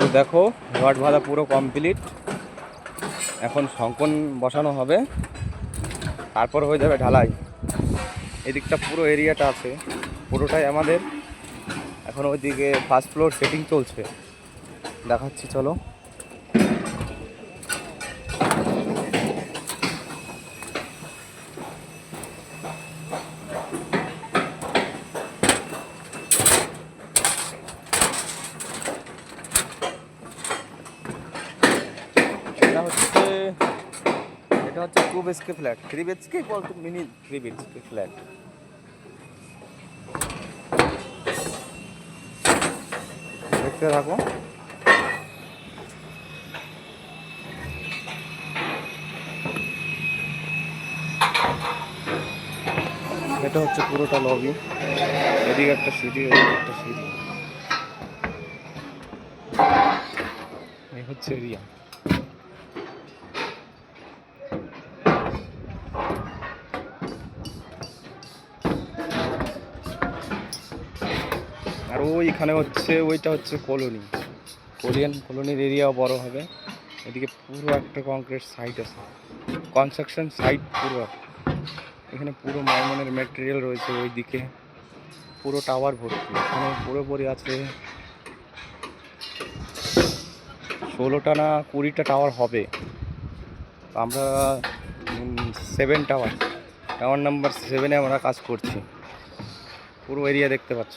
তো দেখো রড বাঁধা পুরো কমপ্লিট। এখন সংকন বসানো হবে, তারপর হয়ে যাবে ঢালাই। এদিকটা পুরো এরিয়াটা আছে পুরোটাই আমাদের। এখন ওইদিকে ফার্স্ট ফ্লোর সেটিং চলছে, দেখাচ্ছি চলো। এটা হচ্ছে 2 BHK ফ্ল্যাট, 3 BHK বলতে মিনি 3 BHK ফ্ল্যাট। দেখতে থাকো। এটা হচ্ছে পুরোটা লবি, এদিকে একটা সিঁড়ি, ওদিকে একটা সিঁড়ি, এই হচ্ছে এরিয়া। আর ওইখানে হচ্ছে ওইটা হচ্ছে কলোনি, কোরিয়ান কলোনির এরিয়াও বড় হবে। এদিকে পুরো একটা কংক্রিট সাইট আছে, কনস্ট্রাকশন সাইট পুরো। এখানে পুরো মাইমনের ম্যাটেরিয়াল রয়েছে, ওইদিকে পুরো টাওয়ার ভর্তি। এখানে পুরোপুরি আছে 16টা না 20টা টাওয়ার হবে। আমরা 7 টাওয়ার নাম্বার 7-এ আমরা কাজ করছি। পুরো এরিয়া দেখতে পাচ্ছ।